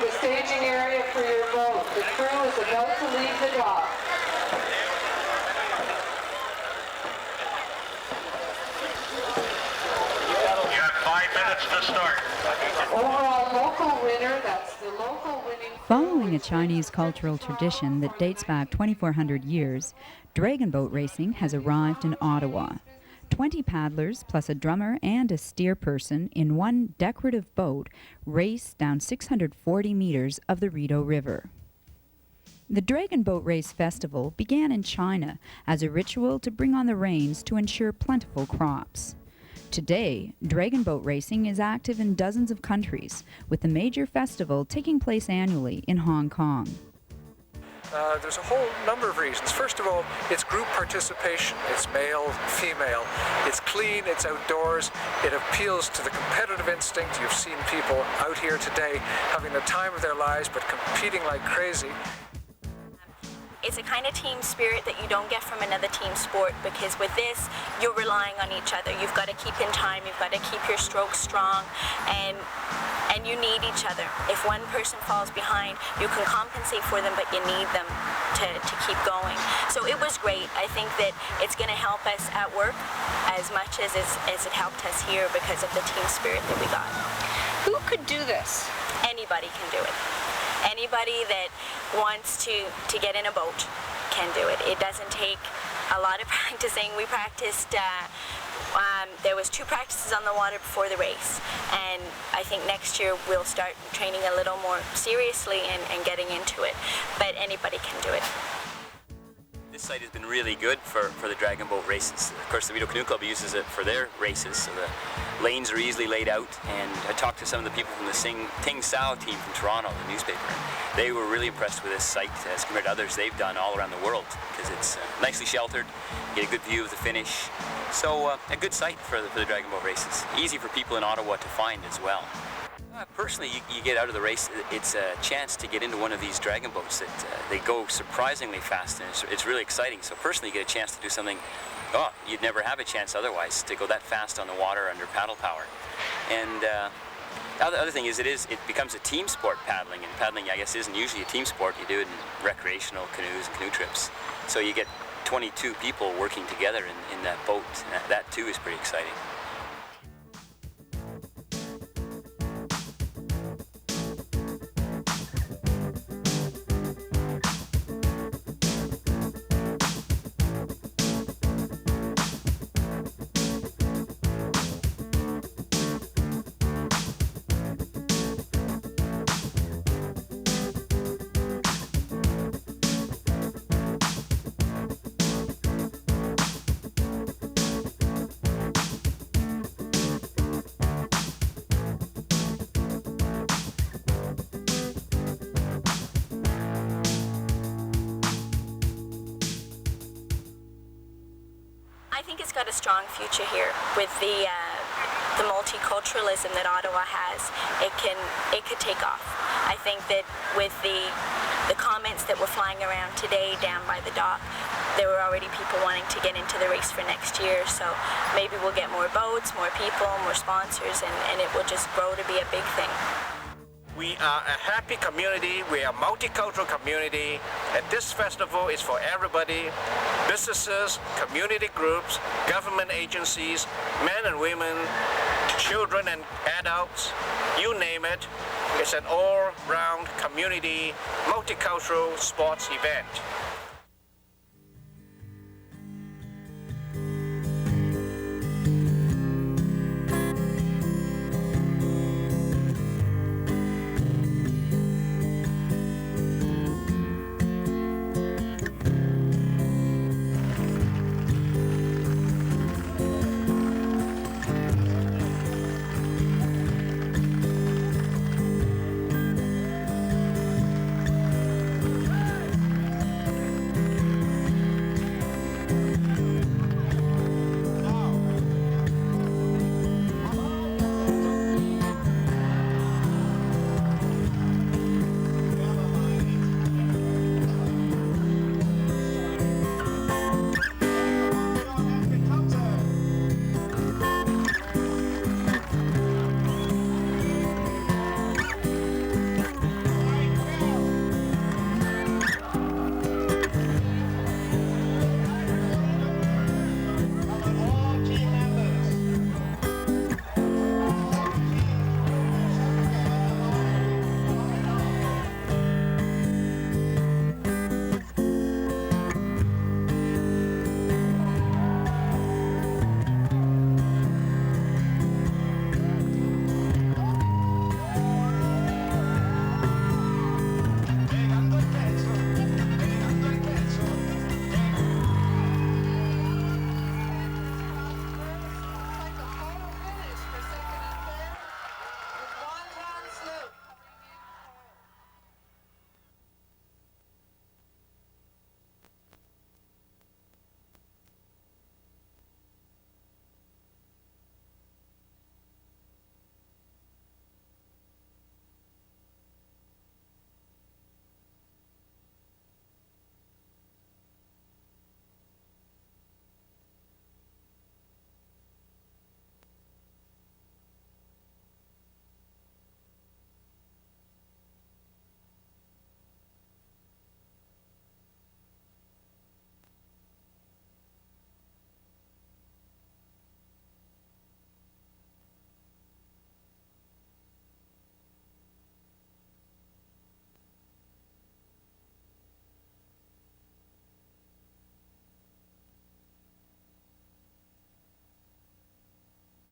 the staging area for your boat. The crew is about to leave the dock. You have 5 minutes to start. Overall local winner, that's the local winning. Following a Chinese cultural tradition that dates back 2,400 years, dragon boat racing has arrived in Ottawa. 20 paddlers plus a drummer and a steer person in one decorative boat race down 640 meters of the Rideau River. The Dragon Boat Race Festival began in China as a ritual to bring on the rains to ensure plentiful crops. Today, dragon boat racing is active in dozens of countries, with the major festival taking place annually in Hong Kong. There's a whole number of reasons. First of all, it's group participation. It's male, female. It's clean, it's outdoors. It appeals to the competitive instinct. You've seen people out here today having the time of their lives but competing like crazy. It's a kind of team spirit that you don't get from another team sport, because with this, you're relying on each other. You've got to keep in time, you've got to keep your strokes strong, and you need each other. If one person falls behind, you can compensate for them, but you need them to keep going. So it was great. I think that it's going to help us at work as much as it helped us here because of the team spirit that we got. Who could do this? Anybody can do it. Anybody that wants to get in a boat can do it. It doesn't take a lot of practicing. We practiced, there was 2 practices on the water before the race, and I think next year we'll start training a little more seriously and getting into it, but anybody can do it. This site has been really good for the dragon boat races. Of course, the Rideau Canoe Club uses it for their races, so the lanes are easily laid out. And I talked to some of the people from the Ting Sao team from Toronto, the newspaper. And they were really impressed with this site as compared to others they've done all around the world, because it's nicely sheltered, you get a good view of the finish. So a good site for the dragon boat races. Easy for people in Ottawa to find as well. Personally, you get out of the race, it's a chance to get into one of these dragon boats that they go surprisingly fast, and it's really exciting. So personally, you get a chance to do something, you'd never have a chance otherwise, to go that fast on the water under paddle power. And the other thing is it becomes a team sport, paddling, and paddling, I guess, isn't usually a team sport. You do it in recreational canoes and canoe trips. So you get 22 people working together in that boat. That too is pretty exciting. I think it's got a strong future here with the multiculturalism that Ottawa has. It could take off. I think that with the comments that were flying around today down by the dock, there were already people wanting to get into the race for next year. So maybe we'll get more boats, more people, more sponsors, and it will just grow to be a big thing. We are a happy community, we are a multicultural community, and this festival is for everybody, businesses, community groups, government agencies, men and women, children and adults, you name it. It's an all-round community, multicultural sports event.